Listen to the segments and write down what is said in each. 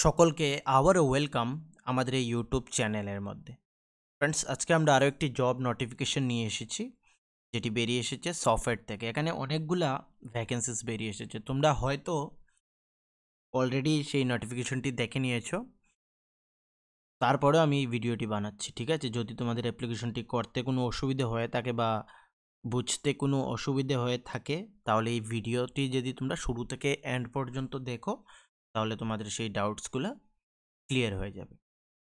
সকলকে আবারও ওয়েলকাম আমাদের এই ইউটিউব চ্যানেলের মধ্যে। ফ্রেন্ডস, আজকে আমরা আরও একটি জব নোটিফিকেশন নিয়ে এসেছি, যেটি বেরিয়ে এসেছে সফটওয়্যার থেকে। এখানে অনেকগুলা ভ্যাকেন্সিস বেরিয়ে এসেছে। তোমরা হয়তো অলরেডি সেই নোটিফিকেশনটি দেখে নিয়েছো, তারপরেও আমি এই ভিডিওটি বানাচ্ছি, ঠিক আছে? যদি তোমাদের অ্যাপ্লিকেশনটি করতে কোনো অসুবিধে হয়ে থাকে বা বুঝতে কোনো অসুবিধে হয়ে থাকে, তাহলে এই ভিডিওটি যদি তোমরা শুরু থেকে এন্ড পর্যন্ত দেখো, তাহলে তোমাদের সেই ডাউটসগুলো ক্লিয়ার হয়ে যাবে,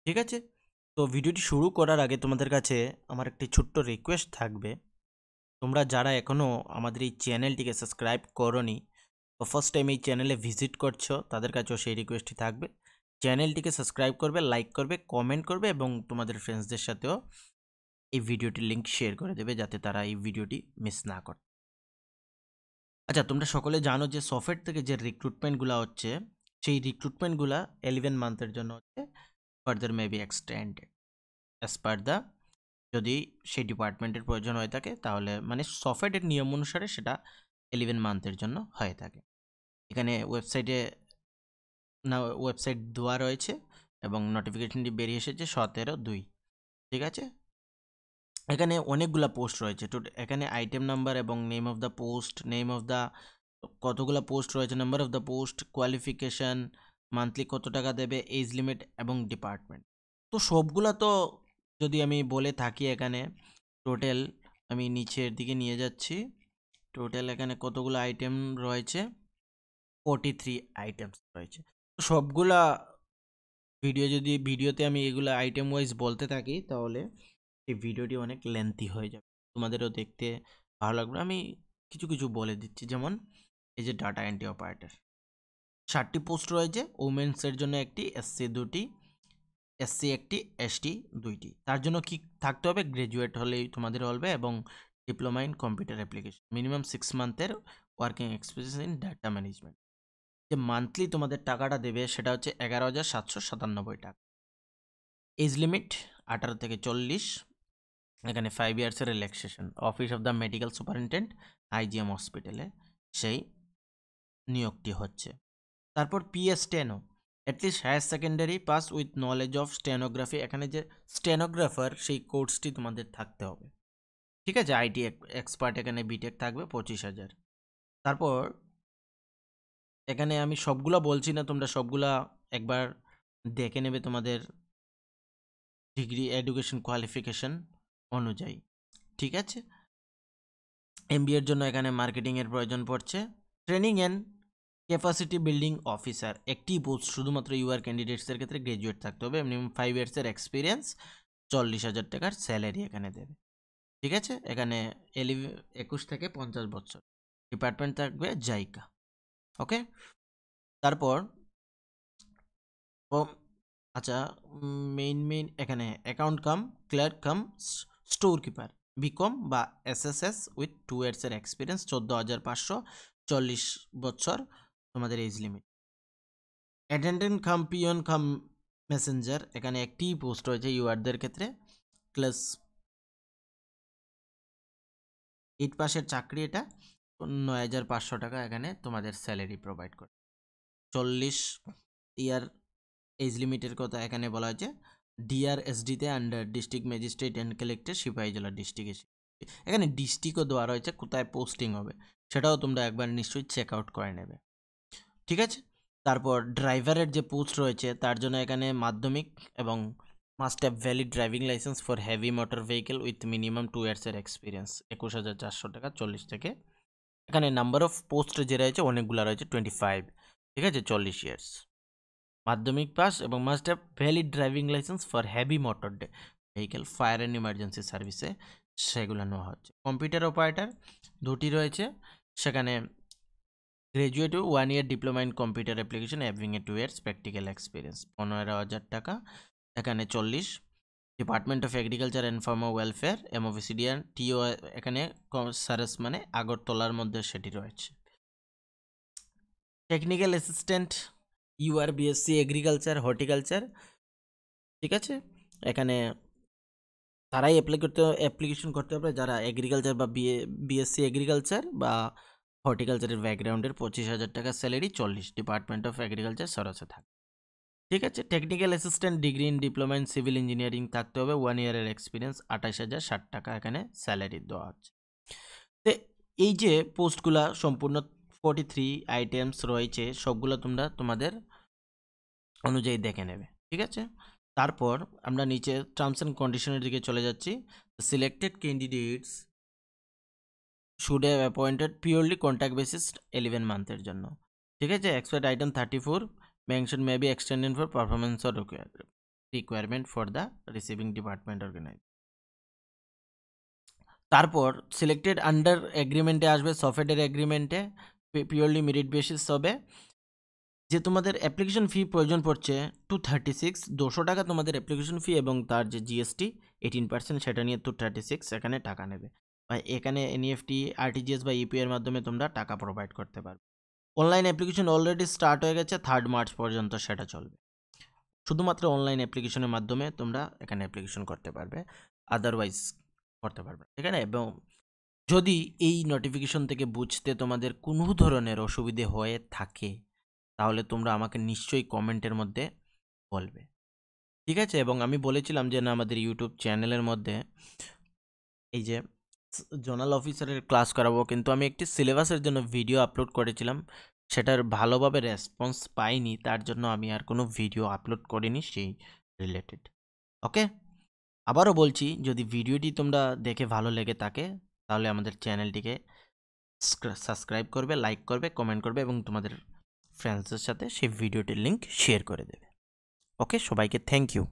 ঠিক আছে? তো ভিডিওটি শুরু করার আগে তোমাদের কাছে আমার একটি ছোট্ট রিকোয়েস্ট থাকবে। তোমরা যারা এখনও আমাদের এই চ্যানেলটিকে সাবস্ক্রাইব করোনি বা ফার্স্ট টাইম এই চ্যানেলে ভিজিট করছো, তাদের কাছেও সেই রিকোয়েস্টটি থাকবে। চ্যানেলটিকে সাবস্ক্রাইব করবে, লাইক করবে, কমেন্ট করবে এবং তোমাদের ফ্রেন্ডসদের সাথেও এই ভিডিওটির লিঙ্ক শেয়ার করে দেবে, যাতে তারা এই ভিডিওটি মিস না করে। আচ্ছা, তোমরা সকলে জানো যে সফটওয়্যার থেকে যে রিক্রুটমেন্টগুলো হচ্ছে, সেই রিক্রুটমেন্টগুলো 11 মান্থের জন্য হচ্ছে, further May be extended as per the, যদি সেই ডিপার্টমেন্টের প্রয়োজন হয়ে থাকে, তাহলে মানে সফটওয়্যারের নিয়ম অনুসারে সেটা 11 মান্থের জন্য হয়ে থাকে। এখানে ওয়েবসাইট দেওয়া রয়েছে এবং নোটিফিকেশনটি বেরিয়ে এসেছে 17/2, ঠিক আছে? এখানে অনেকগুলা পোস্ট রয়েছে। এখানে আইটেম নাম্বার এবং name of the post, name of the, কতগুলা পোস্ট রয়েছে, number of the post, qualification, monthly কত টাকা দেবে, এজ লিমিট এবং ডিপার্টমেন্ট। তো সবগুলা তো যদি আমি বলে থাকি, এখানে টোটাল আমি নিচের দিকে নিয়ে যাচ্ছি। টোটাল এখানে কতগুলো আইটেম রয়েছে, 43 আইটেমস রয়েছে। তো সবগুলা ভিডিওতে আমি এগুলো আইটেম ওয়াইজ বলতে থাকি, তাহলে এই ভিডিওটি অনেক লেন্থি হয়ে যাবে, তোমাদেরও দেখতে ভালো লাগবে। আমি কিছু কিছু বলে দিচ্ছি, যেমন এই যে ডাটা এন্ট্রি অপারেটর, 60টি পোস্ট রয়েছে। ওমেন্সের জন্য একটি, এসসি 2টি, এসসি 1টি, এসটি 2টি। তার জন্য কি থাকতে হবে? গ্র্যাজুয়েট হলেই তোমাদের হবে এবং diploma in computer application, minimum 6 মান্থের working experience in data management. যে মান্থলি তোমাদের টাকাটা দেবে সেটা হচ্ছে 11,797 টাকা। এজ লিমিট 18 থেকে 40। এখানে 5 ইয়ার্সের relaxation. Office of the medical superintendent, IGM হসপিটালে সেই নিয়োগটি হচ্ছে। তারপর PS10, at least higher secondary pass with knowledge of stenography. এখানে যে স্টেনোগ্রাফার, সেই কোর্সটি তোমাদের থাকতে হবে, ঠিক আছে? আইটি এক্সপার্ট, এখানে বিটেক থাকবে 25,000। তারপর এখানে আমি সবগুলা বলছি না, তোমরা সবগুলা একবার দেখে নেবে তোমাদের ডিগ্রি এডুকেশন কোয়ালিফিকেশন অনুযায়ী, ঠিক আছে? এমবিএর জন্য এখানে মার্কেটিংয়ের প্রয়োজন পড়ছে। Training and capacity building officer, একটি পোস্ট, শুধুমাত্র ইউআর ক্যান্ডিডেটসের ক্ষেত্রে গ্র্যাজুয়েট থাকতে হবে, মিনিমাম 5 ইয়ার্সের এক্সপিরিয়েন্স, 40,000 টাকার স্যালারি এখানে দেবে, ঠিক আছে? এখানে 21 থেকে 50 বছর। ডিপার্টমেন্ট থাকবে জাইকা, ওকে? তারপর আচ্ছা, মেইন এখানে account cum clerk cum store keeper, BCom বা এসএসএস উইথ 2 ইয়ার্সের এক্সপিরিয়েন্স, 14,540 বছর তোমাদের age limit. Attendant cum peon cum messenger, এখানে একটি পোস্ট রয়েছে ইউআরদের ক্ষেত্রে, ক্লাস 8 পাসের চাকরি। এটা 9,500 টাকা এখানে তোমাদের স্যালারি প্রোভাইড করে। 40 ইয়ার এজ লিমিটের কথা এখানে বলা হয়েছে। ডিআরএসডিতে under district magistrate and collector, Sepahijala ডিস্ট্রিক্টে। এখানে ডিস্ট্রিক্টও দেওয়া রয়েছে, কোথায় পোস্টিং হবে সেটাও তোমরা একবার নিশ্চয়ই চেক আউট করে নেবে, ঠিক আছে? তারপর ড্রাইভারের যে পোস্ট রয়েছে, তার জন্য এখানে মাধ্যমিক এবং must have valid driving licence for heavy motor vehicle with minimum 2 ইয়ার্সের এক্সপিরিয়েন্স, 21,400 টাকা 40 থেকে। এখানে নাম্বার অফ পোস্ট যে রয়েছে অনেকগুলো রয়েছে, 25, ঠিক আছে? 40 ইয়ার্স, মাধ্যমিক পাস এবং must have valid driving licence for heavy motor vehicle, fire and emergency সার্ভিসে সেগুলো নেওয়া হচ্ছে। কম্পিউটার অপারেটর 2টি রয়েছে, সেখানে graduate 1 year diploma in computer application having a 2 years practical experience, 15,000 টাকা এখানে 40। Department of agriculture and farmer welfare, এমওভিসিডিয়ান টিও, এখানে সারেস মানে আগরতলার মধ্যে সেটি রয়েছে। Technical assistant UR BSc agriculture horticulture, ঠিক আছে? এখানে তারাই অ্যাপ্লিকেশন করতে হবে যারা এগ্রিকালচার বা বিএসসি এগ্রিকালচার বা হর্টিকালচারের ব্যাকগ্রাউন্ডের। 25,000 টাকা স্যালারি, 40। ডিপার্টমেন্ট অফ এগ্রিকালচার সরসে থাকে। ঠিক আছে। Technical assistant degree in diploma in civil engineering থাকতে হবে, 1 ইয়ারের এক্সপিরিয়েন্স, 28,060 টাকা এখানে স্যালারি দেওয়া হচ্ছে। তো এই যে পোস্টগুলা সম্পূর্ণ 43 আইটেমস রয়েছে, সবগুলো তোমরা তোমাদের অনুযায়ী দেখে নেবে, ঠিক আছে। তারপর আমরা নিচে টার্মস অ্যান্ড কন্ডিশনের দিকে চলে যাচ্ছি। Selected candidates should have appointed purely contact basis 11 মান্থের জন্য, ঠিক আছে। Expert item 34 mention may be extended for performance or requirement for the receiving department organise. তারপর সিলেক্টেড আন্ডার এগ্রিমেন্টে আসবে, সফটওয়্যার এগ্রিমেন্টে পিওরলি মেরিট বেসিস হবে। যে তোমাদের অ্যাপ্লিকেশন ফি প্রয়োজন পড়ছে 236, 200 টাকা তোমাদের অ্যাপ্লিকেশন ফি, এবং তার যে জিএসটি 18% সেটা নিয়ে 236 এখানে টাকা নেবে। বা এখানে এনইএফটি, আরটিজিএস বা ইউপিআই এর মাধ্যমে তোমরা টাকা প্রোভাইড করতে পারবে। অনলাইন অ্যাপ্লিকেশন অলরেডি স্টার্ট হয়ে গেছে, 3 মার্চ পর্যন্ত সেটা চলবে। শুধুমাত্র অনলাইন অ্যাপ্লিকেশনের মাধ্যমে তোমরা এখানে অ্যাপ্লিকেশন করতে পারবে, আদারওয়াইজ করতে পারবে, ঠিক আছে। এবং যদি এই নোটিফিকেশন থেকে বুঝতে তোমাদের কোনো ধরনের অসুবিধে হয়ে থাকে, তাহলে তোমরা আমাকে নিশ্চয়ই কমেন্টের মধ্যে বলবে, ঠিক আছে। এবং আমি বলেছিলাম যে না, আমাদের ইউটিউব চ্যানেলের মধ্যে এই যে জোনাল অফিসারের ক্লাস করাবো, কিন্তু আমি একটি সিলেবাসের জন্য ভিডিও আপলোড করেছিলাম, সেটার ভালোভাবে রেসপন্স পাইনি, তার জন্য আমি আর কোনো ভিডিও আপলোড করিনি সেই রিলেটেড। ওকে, আবারও বলছি, যদি ভিডিওটি তোমরা দেখে ভালো লেগে থাকে তাহলে আমাদের চ্যানেলটিকে সাবস্ক্রাইব করবে, লাইক করবে, কমেন্ট করবে এবং তোমাদের ফ্রেন্ডসদের সাথে সেই ভিডিওটির লিঙ্ক শেয়ার করে দেবে। ওকে, সবাইকে থ্যাংক ইউ।